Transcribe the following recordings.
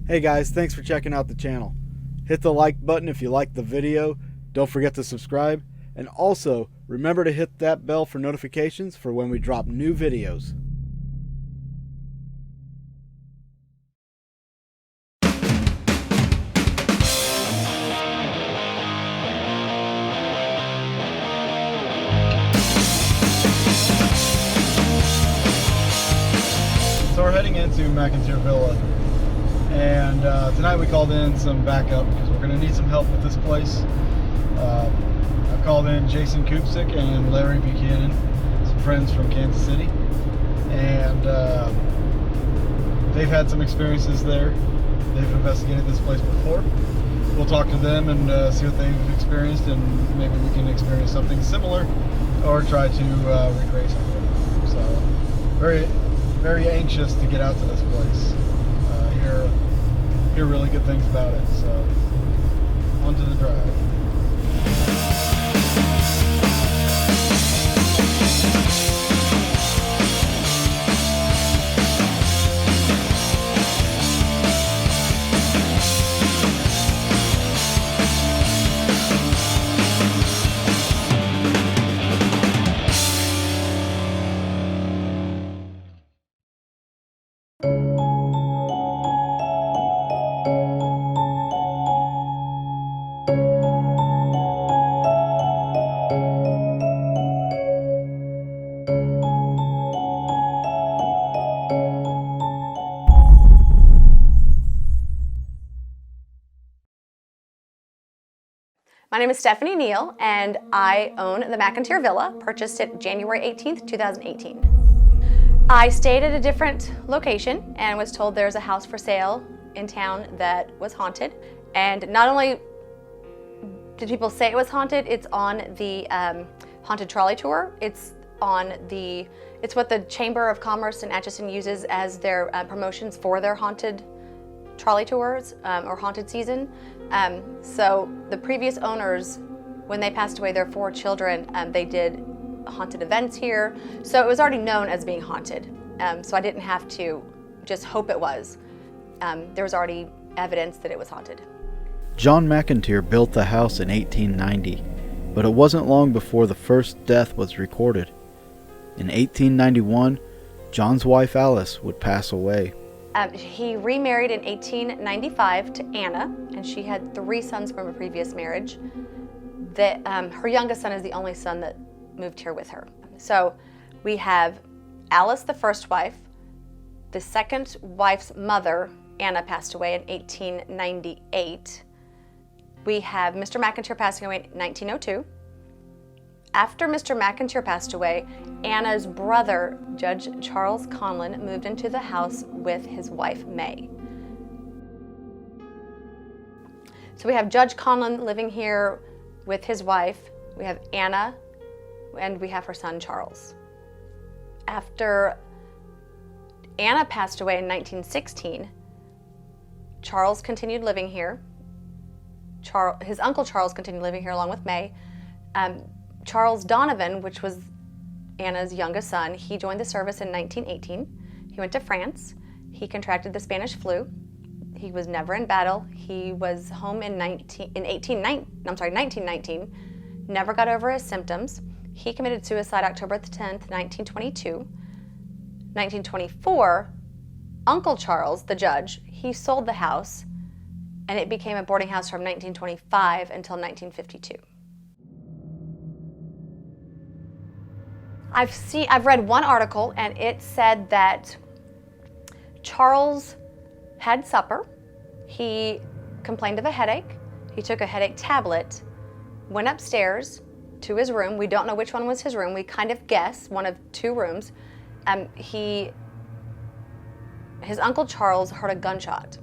Hey guys, thanks for checking out the channel. Hit the like button if you liked the video. Don't forget to subscribe. And also, remember to hit that bell for notifications for when we drop new videos. So we're heading into McInteer Villa, and tonight we called in some backup because we're going to need some help with this place. I called in Jason Kupsik and Larry Buchanan, some friends from Kansas City, and they've had some experiences there. They've investigated this place before. We'll talk to them and see what they've experienced, and maybe we can experience something similar or try to recreate something. So very anxious to get out to this place. Hear really good things about it. So on to the drive. My name is Stephanie Neal, and I own the McInteer Villa, purchased it January 18th, 2018. I stayed at a different location and was told there's a house for sale in town that was haunted. And not only did people say it was haunted, it's on the haunted trolley tour. It's what the Chamber of Commerce in Atchison uses as their promotions for their haunted trolley tours or haunted season. So the previous owners, when they passed away, their 4 children, they did haunted events here. So it was already known as being haunted. So I didn't have to just hope it was. There was already evidence that it was haunted. John McIntyre built the house in 1890, but it wasn't long before the first death was recorded. In 1891, John's wife Alice would pass away. He remarried in 1895 to Anna, and she had 3 sons from a previous marriage. Her youngest son is the only son that moved here with her. So we have Alice, the first wife. The second wife's mother, Anna, passed away in 1898. We have Mr. McIntyre passing away in 1902. After Mr. McIntyre passed away, Anna's brother, Judge Charles Conlon, moved into the house with his wife, May. So we have Judge Conlon living here with his wife. We have Anna, and we have her son, Charles. After Anna passed away in 1916, Charles continued living here. His uncle Charles continued living here along with May. Charles Donovan, which was Anna's youngest son, he joined the service in 1918. He went to France. He contracted the Spanish flu. He was never in battle. He was home in 1919, never got over his symptoms. He committed suicide October 10th, 1922. 1924, Uncle Charles, the judge, he sold the house, and it became a boarding house from 1925 until 1952. I've read one article, and it said that Charles had supper. He complained of a headache. He took a headache tablet, went upstairs to his room. We don't know which one was his room. We kind of guess one of 2 rooms. His Uncle Charles heard a gunshot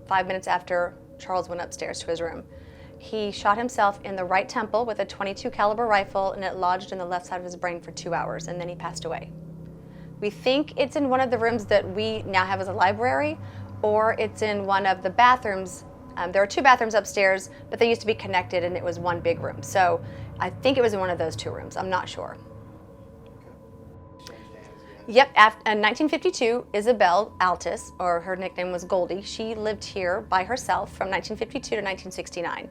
5 minutes after Charles went upstairs to his room. He shot himself in the right temple with a .22 caliber rifle, and it lodged in the left side of his brain for 2 hours, and then he passed away. We think it's in one of the rooms that we now have as a library, or it's in one of the bathrooms. There are 2 bathrooms upstairs, but they used to be connected, and it was one big room. So I think it was in one of those 2 rooms. I'm not sure. Yep, in 1952, Isabel Altus, or her nickname was Goldie, she lived here by herself from 1952 to 1969.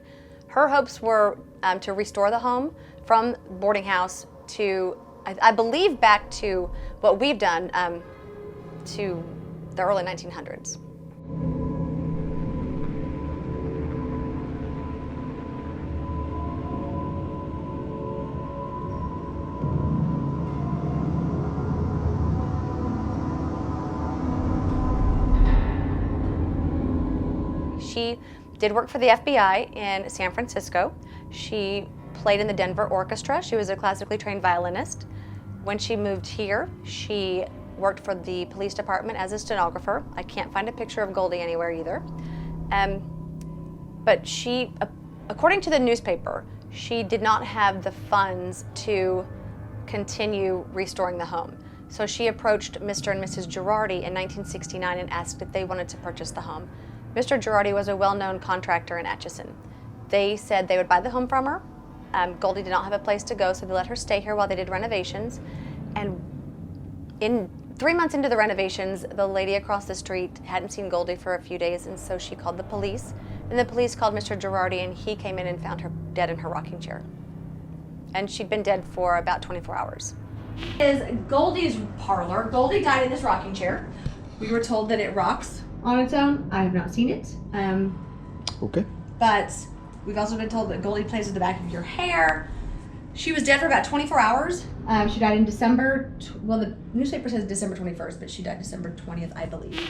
Her hopes were to restore the home from boarding house to, I believe, back to what we've done, to the early 1900s. She did work for the FBI in San Francisco. She played in the Denver Orchestra. She was a classically trained violinist. When she moved here, she worked for the police department as a stenographer. I can't find a picture of Goldie anywhere either. But she, according to the newspaper, she did not have the funds to continue restoring the home. So she approached Mr. and Mrs. Girardi in 1969 and asked if they wanted to purchase the home. Mr. Girardi was a well-known contractor in Atchison. They said they would buy the home from her. Goldie did not have a place to go, so they let her stay here while they did renovations. And 3 months into the renovations, the lady across the street hadn't seen Goldie for a few days, and so she called the police. And the police called Mr. Girardi, and he came in and found her dead in her rocking chair. And she'd been dead for about 24 hours. This is Goldie's parlor. Goldie died in this rocking chair. We were told that it rocks on its own. I have not seen it. Okay. But we've also been told that Goldie plays with the back of your hair. She was dead for about 24 hours. She died in December, well, the newspaper says December 21st, but she died December 20th, I believe.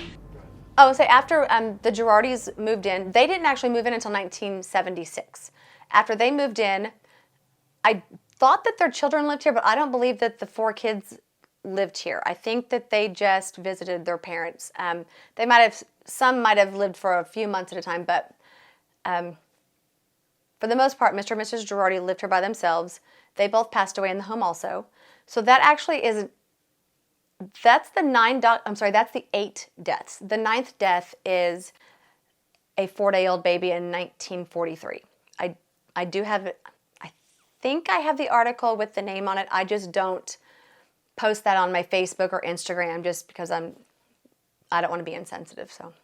Oh, so after the Girardis moved in, they didn't actually move in until 1976. After they moved in, I thought that their children lived here, but I don't believe that the 4 kids lived here. I think that they just visited their parents. Some might have lived for a few months at a time, but for the most part, Mr. and Mrs. Girardi lived here by themselves. They both passed away in the home also. So that actually is, that's the 8 deaths. The 9th death is a 4-day-old baby in 1943. I do have it, I think I have the article with the name on it. I just don't post that on my Facebook or Instagram just because I don't want to be insensitive, so.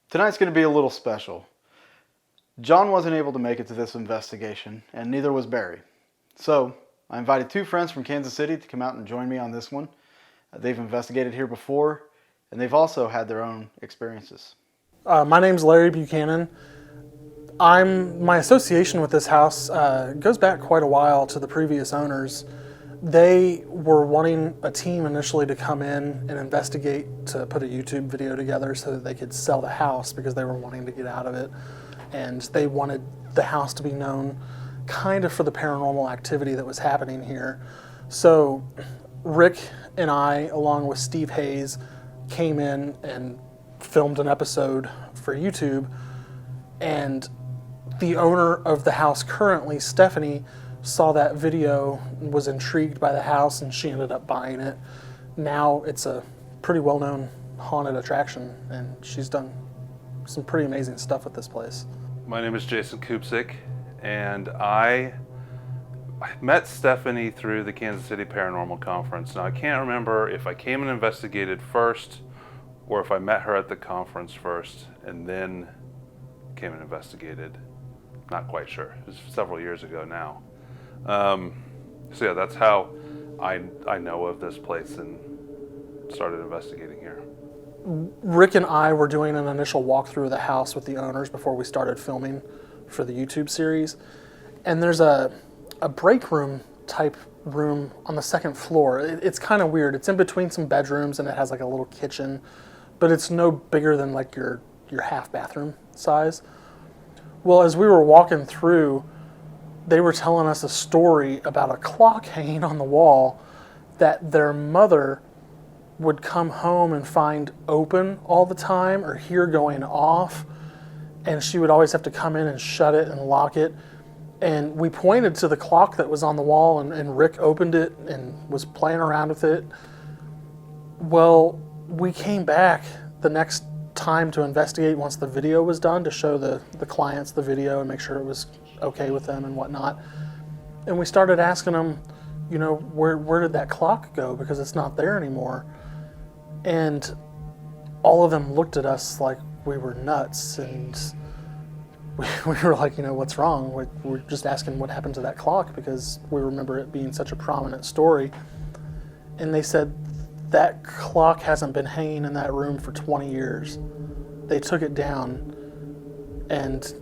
Tonight's going to be a little special. John wasn't able to make it to this investigation, and neither was Barry. So, I invited 2 friends from Kansas City to come out and join me on this one. They've investigated here before, and they've also had their own experiences. My name's Larry Buchanan. My association with this house goes back quite a while to the previous owners. They were wanting a team initially to come in and investigate, to put a YouTube video together so that they could sell the house because they were wanting to get out of it. And they wanted the house to be known kind of for the paranormal activity that was happening here. So Rick and I, along with Steve Hayes, came in and filmed an episode for YouTube. And the owner of the house currently, Stephanie, saw that video, was intrigued by the house, and she ended up buying it. Now it's a pretty well-known haunted attraction, and she's done some pretty amazing stuff with this place. My name is Jason Kupsik, and I met Stephanie through the Kansas City Paranormal Conference. Now I can't remember if I came and investigated first or if I met her at the conference first and then came and investigated. Not quite sure. It was several years ago now. So yeah, that's how I know of this place and started investigating here. Rick and I were doing an initial walkthrough of the house with the owners before we started filming for the YouTube series. And there's a break room type room on the 2nd floor. It's kind of weird. It's in between some bedrooms and it has like a little kitchen, but it's no bigger than like your half bathroom size. Well, as we were walking through, they were telling us a story about a clock hanging on the wall that their mother would come home and find open all the time or hear going off, and she would always have to come in and shut it and lock it. And we pointed to the clock that was on the wall, and Rick opened it and was playing around with it. Well, we came back the next time to investigate once the video was done to show the clients the video and make sure it was okay with them and whatnot. And we started asking them, you know, where did that clock go? Because it's not there anymore. And all of them looked at us like we were nuts, and we were like, you know, what's wrong? We're just asking what happened to that clock because we remember it being such a prominent story. And they said that clock hasn't been hanging in that room for 20 years. They took it down, and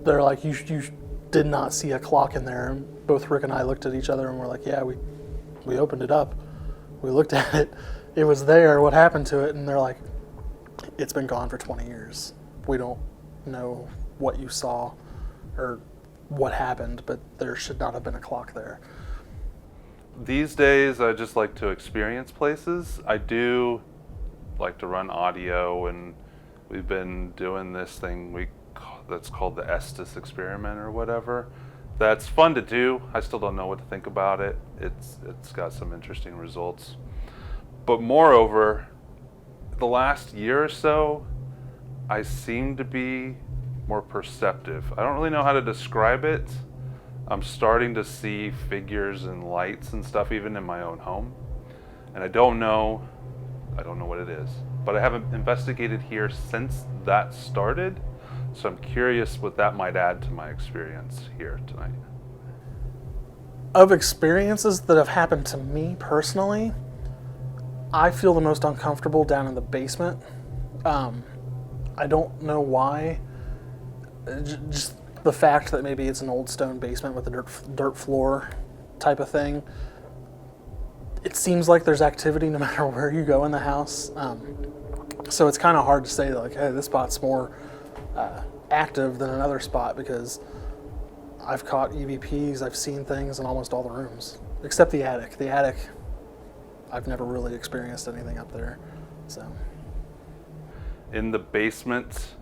they're like, you did not see a clock in there. And both Rick and I looked at each other and we're like, yeah, we opened it up. We looked at it. It was there. What happened to it? And they're like, it's been gone for 20 years. We don't know what you saw or what happened, but there should not have been a clock there. These days, I just like to experience places. I do like to run audio, and we've been doing this thing that's called the Estus experiment or whatever. That's fun to do. I still don't know what to think about it. It's got some interesting results. But moreover, the last year or so, I seem to be more perceptive. I don't really know how to describe it. I'm starting to see figures and lights and stuff even in my own home. And I don't know what it is. But I haven't investigated here since that started. So I'm curious what that might add to my experience here tonight. Of experiences that have happened to me personally, I feel the most uncomfortable down in the basement. I don't know why. Just the fact that maybe it's an old stone basement with a dirt floor type of thing. It seems like there's activity no matter where you go in the house. So it's kind of hard to say like, hey, this spot's more active than another spot, because I've caught EVPs, I've seen things in almost all the rooms, except the attic. The attic, I've never really experienced anything up there. So in the basement,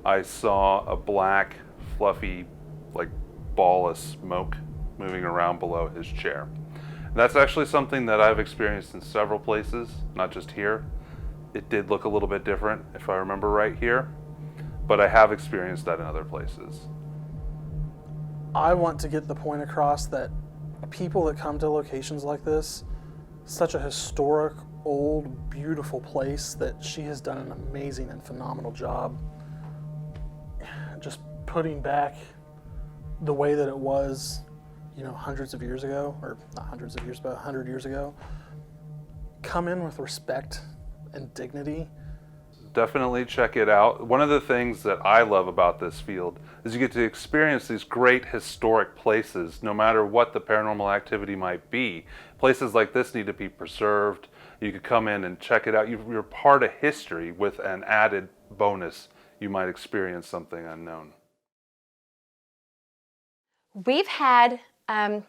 I saw a black, fluffy, like ball of smoke moving around below his chair. And that's actually something that I've experienced in several places, not just here. It did look a little bit different, if I remember right here, but I have experienced that in other places. I want to get the point across that people that come to locations like this, such a historic, old, beautiful place, that she has done an amazing and phenomenal job just putting back the way that it was, you know, hundreds of years ago, or not hundreds of years, but 100 years ago. Come in with respect and dignity. Definitely check it out. One of the things that I love about this field is you get to experience these great historic places, no matter what the paranormal activity might be. Places like this need to be preserved. You could come in and check it out. You're part of history with an added bonus. You might experience something unknown. We've had, well,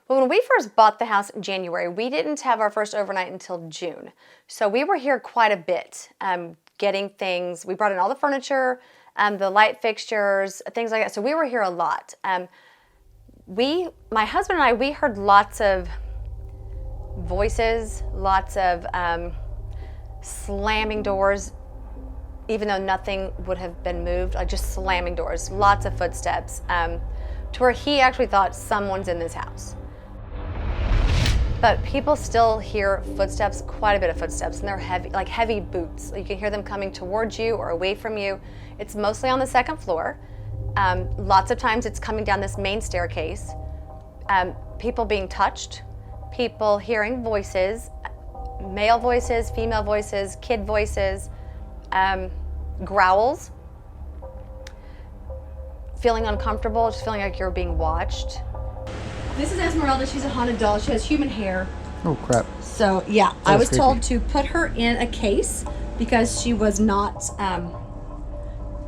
when we first bought the house in January, we didn't have our first overnight until June. So we were here quite a bit, getting things. We brought in all the furniture, the light fixtures, things like that. So we were here a lot. My husband and I, we heard lots of voices, lots of slamming doors, even though nothing would have been moved, like just slamming doors, lots of footsteps, to where he actually thought someone's in this house. But people still hear footsteps, quite a bit of footsteps, and they're heavy, like heavy boots. You can hear them coming towards you or away from you. It's mostly on the second floor. Lots of times it's coming down this main staircase. People being touched, people hearing voices, male voices, female voices, kid voices, growls, feeling uncomfortable, just feeling like you're being watched. This is Esmeralda. She's a haunted doll. She has human hair. Oh, crap. So, yeah, I was told to put her in a case because she was not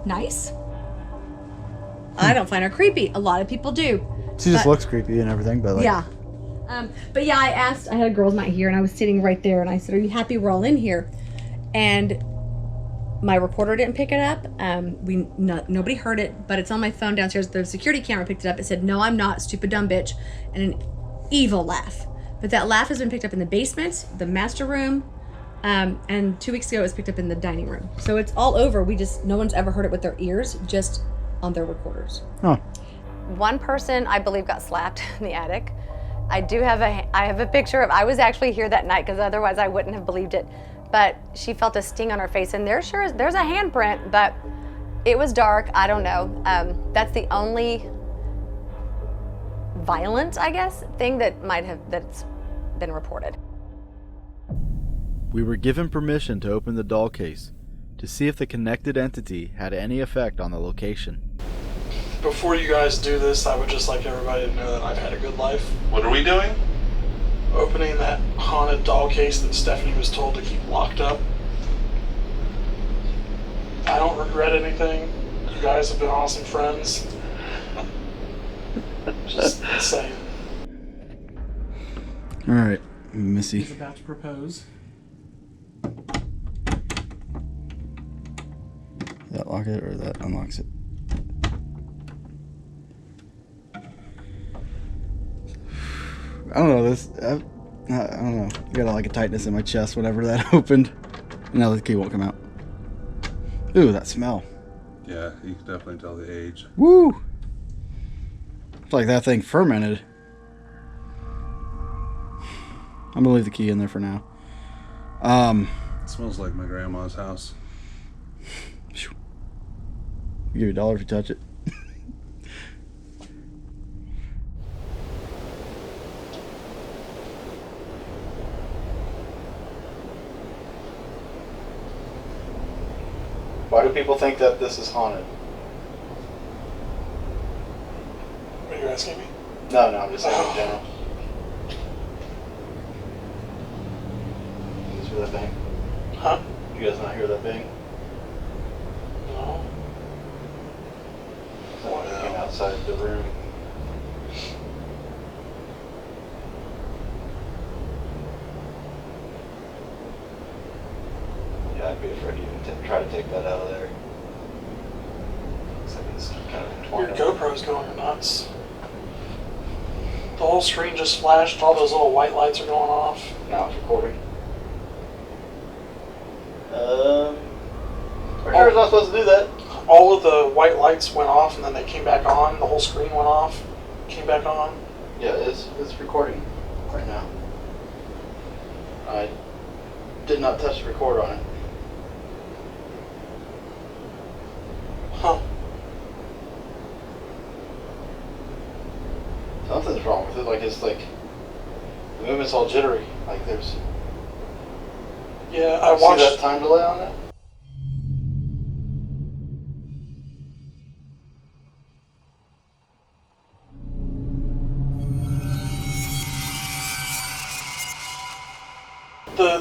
nice. I don't find her creepy. A lot of people do. She just looks creepy and everything, but like... Yeah. But yeah, I had a girls' night here, and I was sitting right there, and I said, are you happy we're all in here? And my recorder didn't pick it up. Nobody heard it, but it's on my phone downstairs. The security camera picked it up. It said, no, I'm not, stupid dumb bitch, and an evil laugh. But that laugh has been picked up in the basement, the master room, and 2 weeks ago it was picked up in the dining room. So it's all over. No one's ever heard it with their ears, just on their recorders. Huh. One person, I believe, got slapped in the attic. I have a picture of, I was actually here that night because otherwise I wouldn't have believed it. But she felt a sting on her face, and there's a handprint, but it was dark. I don't know. That's the only violent, I guess, thing that's been reported. We were given permission to open the doll case to see if the connected entity had any effect on the location. Before you guys do this, I would just like everybody to know that I've had a good life. What are we doing? Opening that haunted doll case that Stephanie was told to keep locked up. I don't regret anything. You guys have been awesome friends. Just saying. Alright, Missy. He's about to propose. That lock it or that unlocks it? I don't know, I don't know. I got like a tightness in my chest whenever that opened. Now the key won't come out. Ooh, that smell. Yeah, you can definitely tell the age. Woo! It's like that thing fermented. I'm gonna leave the key in there for now. It smells like my grandma's house. I'll give you $1 if you touch it. Why do people think that this is haunted? Are you asking me? No, I'm just saying in general. You guys hear that bang? Huh? You guys not hear that bang? No. Someone came outside the room. Yeah, I'd be afraid to even try to take that out of there. Looks like it's kind of torn Your up. GoPro's going nuts. The whole screen just flashed. All those little white lights are going off. Now it's recording. Our camera's not supposed to do that. All of the white lights went off and then they came back on. The whole screen went off, came back on. Yeah, it's recording right now. I did not touch the record on it. Huh. Something's wrong with it. Like it's like the movement's all jittery. Like there's. Yeah, I See watched. that time delay on that?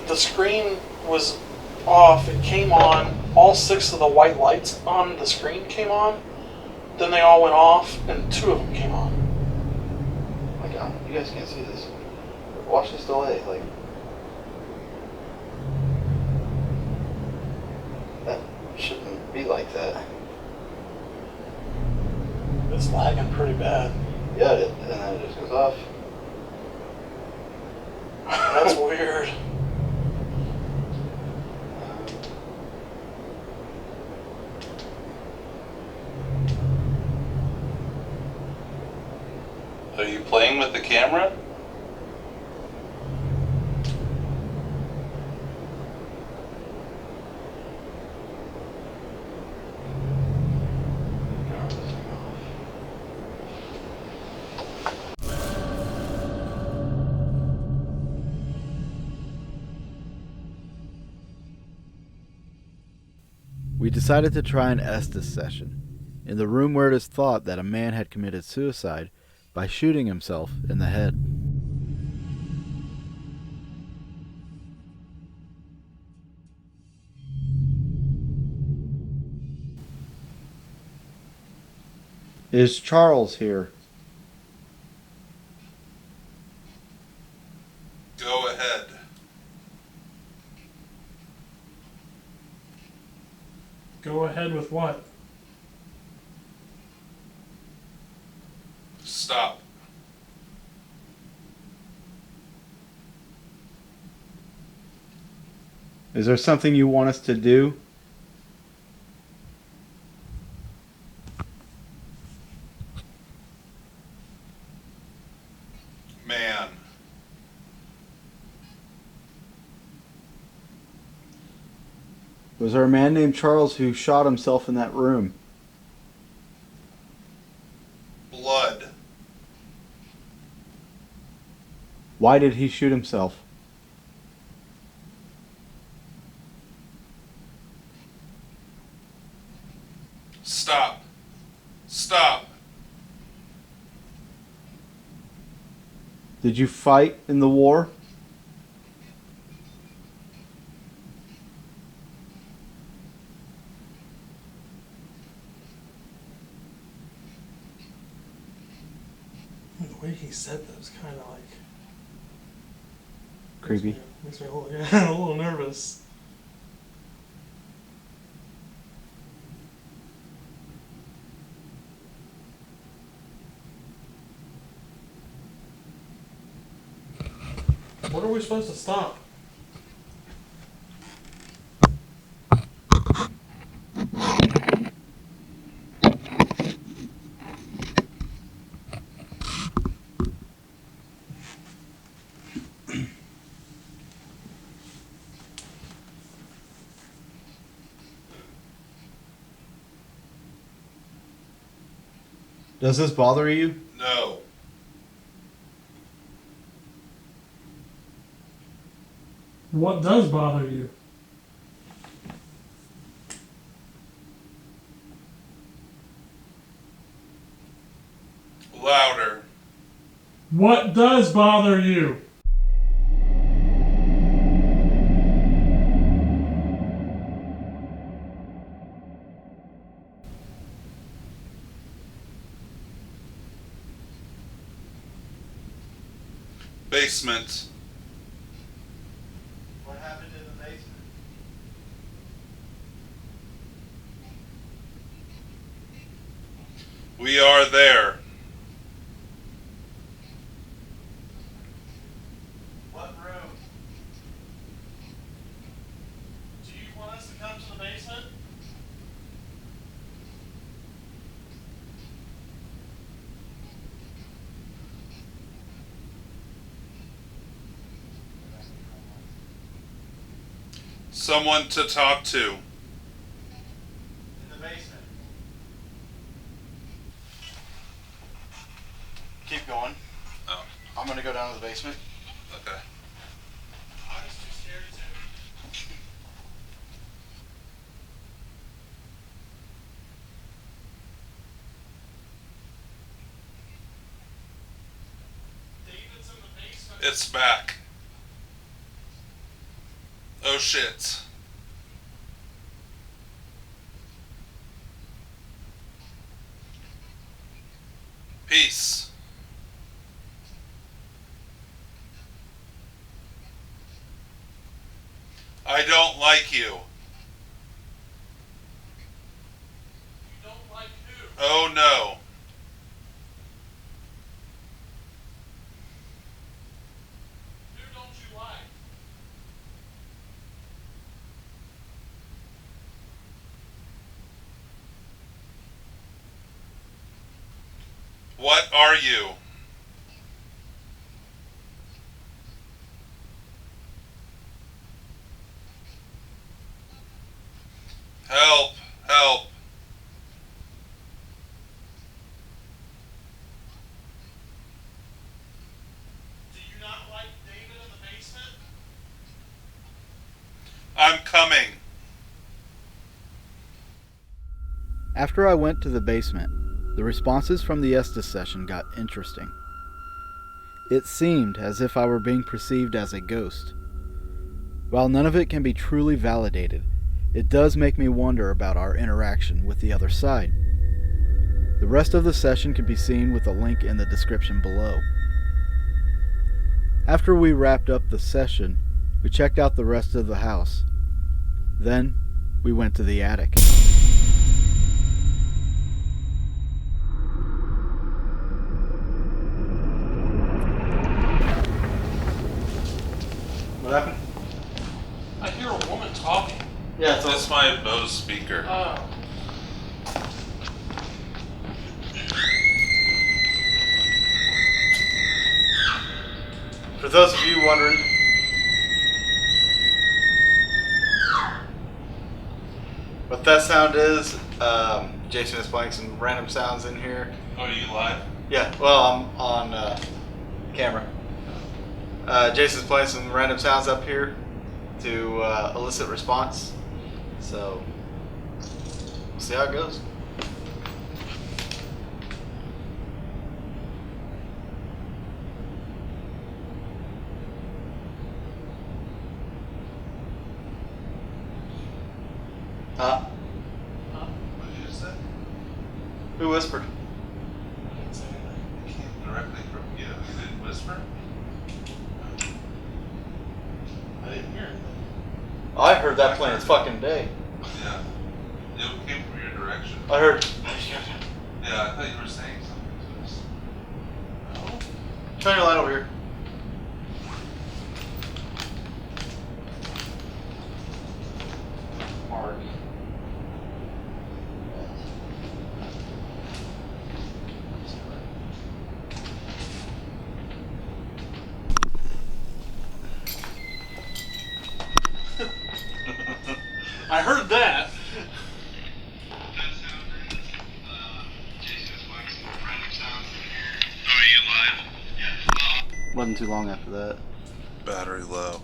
The screen was off. It came on. All 6 of the white lights on the screen came on. Then they all went off, and 2 of them came on. Oh my God, you guys can't see this. Watch this delay. Like that shouldn't be like that. It's lagging pretty bad. Yeah, and then it just goes off. That's weird. Are you playing with the camera? We decided to try an Estes session, in the room where it is thought that a man had committed suicide by shooting himself in the head. Is Charles here? Go ahead. Go ahead with what? Stop. Is there something you want us to do? Man. Was there a man named Charles who shot himself in that room? Blood. Why did he shoot himself? Stop. Stop. Did you fight in the war? The way he said that was kind of like Creepy. makes me a little, yeah, a little nervous. What are we supposed to stop? Does this bother you? No. What does bother you? Louder. What does bother you? Basement. What happened in the basement? We are there. What room? Do you want us to come to the basement? Someone to talk to. In the basement. Keep going. Oh, I'm gonna go down to the basement. okay. I was too scared to. David's in the basement. It's back. Oh shit. Peace. I don't like you. You don't like who? Oh no. Who don't you like? What are you? Help, help. Do you not like David in the basement? I'm coming. After I went to the basement, the responses from the Estes session got interesting. It seemed as if I were being perceived as a ghost. While none of it can be truly validated, it does make me wonder about our interaction with the other side. The rest of the session can be seen with a link in the description below. After we wrapped up the session, we checked out the rest of the house. Then, we went to the attic. What happened? I hear a woman talking. Yeah, That's my Bose speaker. Oh. For those of you wondering, that sound is, Jason is playing some random sounds in here. Oh, are you live? Yeah, well, I'm on camera. Jason's playing some random sounds up here to elicit response. So, we'll see how it goes. What did you just say? Who whispered? I didn't say anything. It came directly from you. You didn't whisper? I didn't hear anything. I heard that plain as fucking day. Yeah. It came from your direction. I heard. Yeah, I thought you were saying something to us. No? Turn your light over here. Mark. I heard that. Wasn't too long after that. Battery low.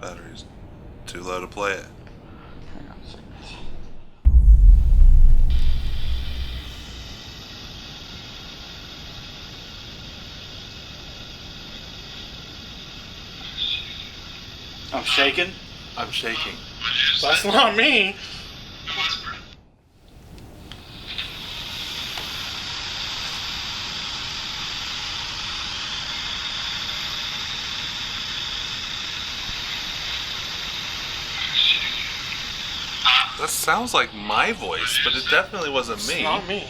Battery's too low to play it. Hang on a second. I'm shaking. I'm shaking. That's not me. That sounds like my voice, but it definitely wasn't me. It's not me.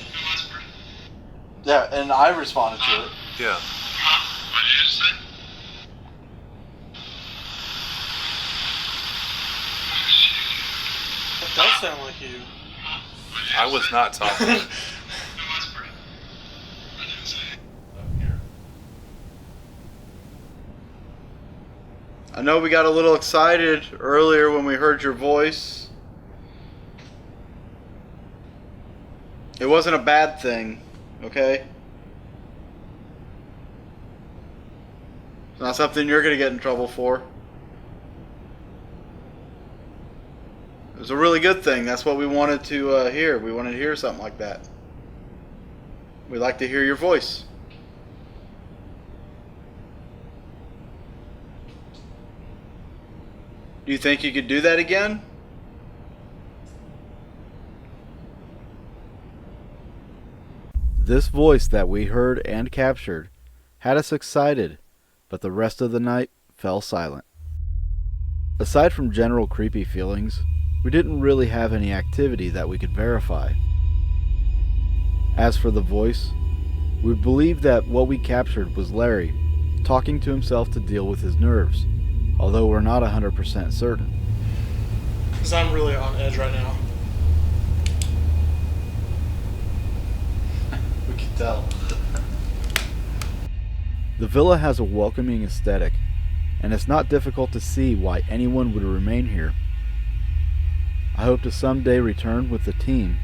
Yeah, and I responded to it. Yeah. What did you just say? That does sound like you. I was not talking. Who whispered? I didn't say. Up here. I know we got a little excited earlier when we heard your voice. It wasn't a bad thing, okay? It's not something you're going to get in trouble for. It was a really good thing. That's what we wanted to hear. We wanted to hear something like that. We'd like to hear your voice. Do you think you could do that again? This voice that we heard and captured had us excited, but the rest of the night fell silent. Aside from general creepy feelings, we didn't really have any activity that we could verify. As for the voice, we believe that what we captured was Larry talking to himself to deal with his nerves, although we're not 100% certain. Because I'm really on edge right now. We can tell. The villa has a welcoming aesthetic, and it's not difficult to see why anyone would remain here. I hope to someday return with the team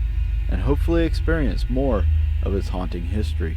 and hopefully experience more of its haunting history.